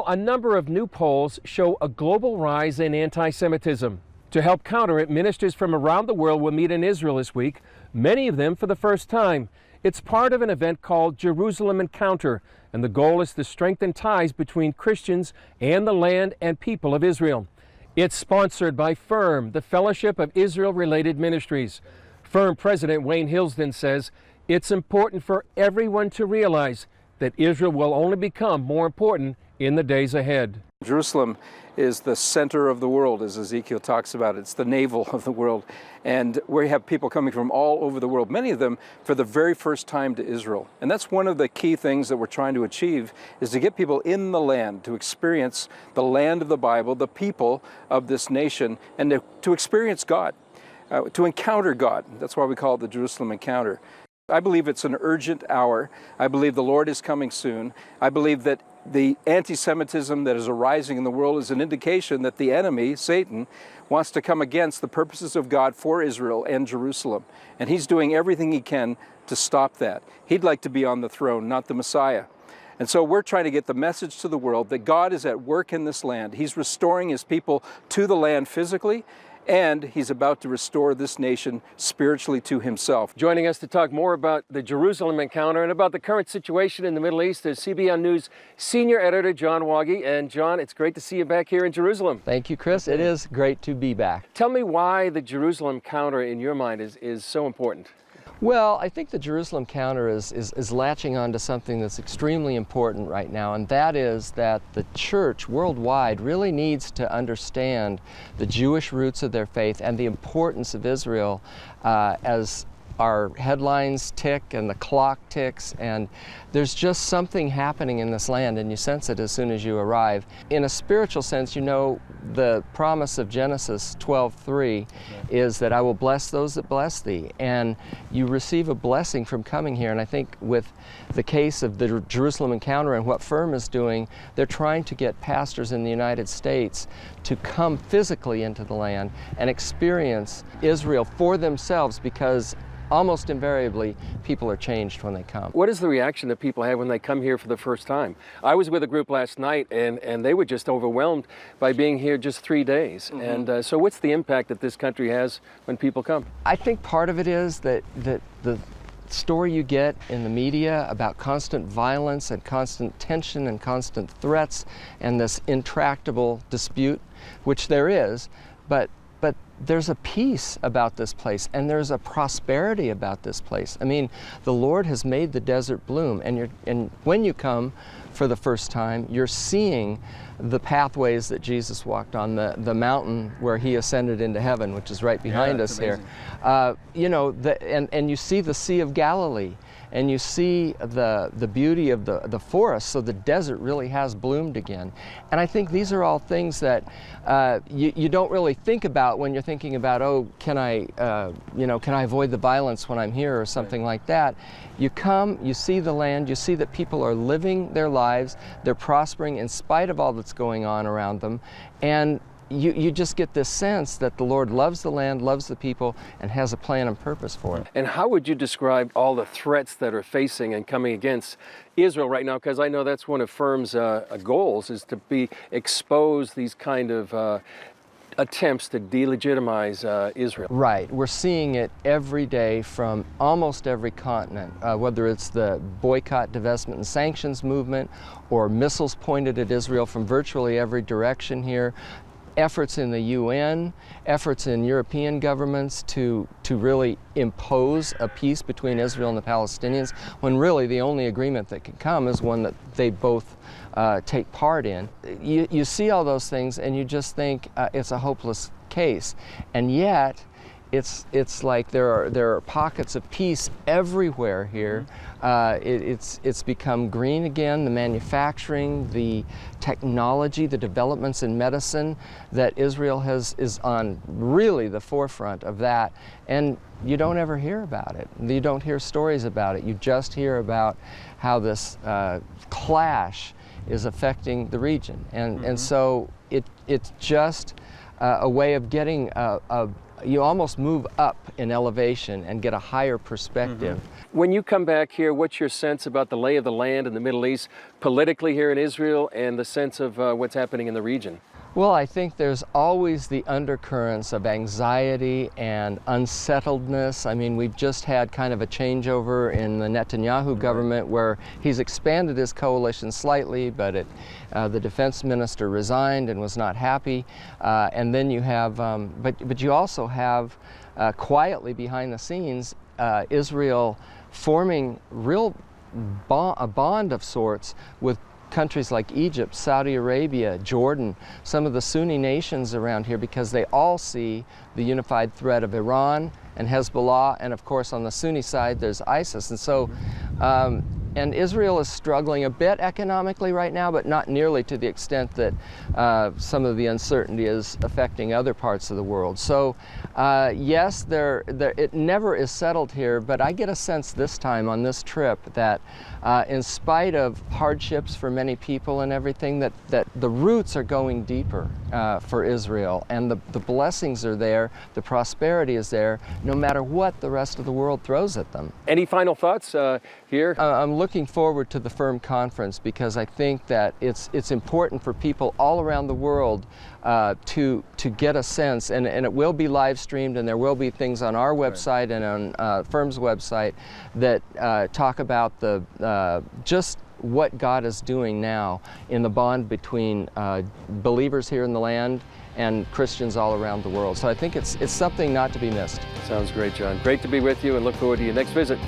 a number of new polls show a global rise in anti-Semitism. To help counter it, ministers from around the world will meet in Israel this week, many of them for the first time. It's part of an event called Jerusalem Encounter, and the goal is to strengthen ties between Christians and the land and people of Israel. It's sponsored by FIRM, the Fellowship of Israel-Related Ministries. FIRM President Wayne Hilsden says it's important for everyone to realize that Israel will only become more important in the days ahead. Jerusalem is the center of the world, as Ezekiel talks about. It's the navel of the world. And we have people coming from all over the world, many of them for the very first time to Israel. And that's one of the key things that we're trying to achieve, is to get people in the land, to experience the land of the Bible, the people of this nation, and to experience God, to encounter God. That's why we call it the Jerusalem Encounter. I believe it's an urgent hour. I believe the Lord is coming soon. I believe that the anti-Semitism that is arising in the world is an indication that the enemy, Satan, wants to come against the purposes of God for Israel and Jerusalem. And he's doing everything he can to stop that. He'd like to be on the throne, not the Messiah. And so we're trying to get the message to the world that God is at work in this land. He's restoring his people to the land physically, and he's about to restore this nation spiritually to himself. Joining us to talk more about the Jerusalem Encounter and about the current situation in the Middle East is CBN News senior editor John Waggy. And John, it's great to see you back here in Jerusalem. Thank you, Chris. It is great to be back. Tell me why the Jerusalem Encounter in your mind is so important. Well, I think the Jerusalem Encounter is latching on to something that's extremely important right now, and that is that the church worldwide really needs to understand the Jewish roots of their faith and the importance of Israel as our headlines tick and the clock ticks, and there's just something happening in this land, and you sense it as soon as you arrive. In a spiritual sense, you know, the promise of Genesis 12:3 is that I will bless those that bless thee, and you receive a blessing from coming here. And I think with the case of the Jerusalem Encounter and what FIRM is doing, they're trying to get pastors in the United States to come physically into the land and experience Israel for themselves, because almost invariably, people are changed when they come. What is the reaction that people have when they come here for the first time? I was with a group last night, and they were just overwhelmed by being here just 3 days. Mm-hmm. And so what's the impact that this country has when people come? I think part of it is that the story you get in the media about constant violence and constant tension and constant threats and this intractable dispute, which there is, but there's a peace about this place, and there's a prosperity about this place. I mean, the Lord has made the desert bloom, and when you come for the first time, you're seeing the pathways that Jesus walked on, the mountain where he ascended into heaven, which is right behind us here. You know, and you see the Sea of Galilee, and you see the beauty of the forest, so the desert really has bloomed again. And I think these are all things that you don't really think about when you're thinking about, oh, can I avoid the violence when I'm here or something like that. You come, you see the land, you see that people are living their lives, they're prospering in spite of all that's going on around them, and you just get this sense that the Lord loves the land, loves the people, and has a plan and purpose for it. And how would you describe all the threats that are facing and coming against Israel right now? Because I know that's one of FIRM's goals, is to expose these kind of attempts to delegitimize Israel. Right. We're seeing it every day from almost every continent, whether it's the boycott, divestment, and sanctions movement, or missiles pointed at Israel from virtually every direction here, efforts in the UN, efforts in European governments to really impose a peace between Israel and the Palestinians, when really the only agreement that can come is one that they both take part in. You see all those things and you just think it's a hopeless case, and yet it's like there are pockets of peace everywhere here. It's become green again. The manufacturing, the technology, the developments in medicine that Israel is on really the forefront of that, and you don't ever hear about it. You don't hear stories about it. You just hear about how this clash is affecting the region, and so it's just a way of getting you almost move up in elevation and get a higher perspective. When you come back here, what's your sense about the lay of the land in the Middle East, politically here in Israel, and the sense of what's happening in the region? Well, I think there's always the undercurrents of anxiety and unsettledness. I mean, we've just had kind of a changeover in the Netanyahu government where he's expanded his coalition slightly, but the defense minister resigned and was not happy. And then you have, but you also have quietly behind the scenes Israel forming a bond of sorts with countries like Egypt, Saudi Arabia, Jordan, some of the Sunni nations around here, because they all see the unified threat of Iran and Hezbollah, and of course on the Sunni side there's ISIS. And so, and Israel is struggling a bit economically right now, but not nearly to the extent that some of the uncertainty is affecting other parts of the world. So yes, it never is settled here, but I get a sense this time on this trip that in spite of hardships for many people and everything, that the roots are going deeper for Israel, and the blessings are there, the prosperity is there, no matter what the rest of the world throws at them. Any final thoughts here? I'm looking forward to the FIRM conference because I think that it's important for people all around the world to get a sense, and it will be live streamed, and there will be things on our website and on FIRM's website that talk about just what God is doing now in the bond between believers here in the land and Christians all around the world. So I think it's something not to be missed. Sounds great, John. Great to be with you, and look forward to your next visit.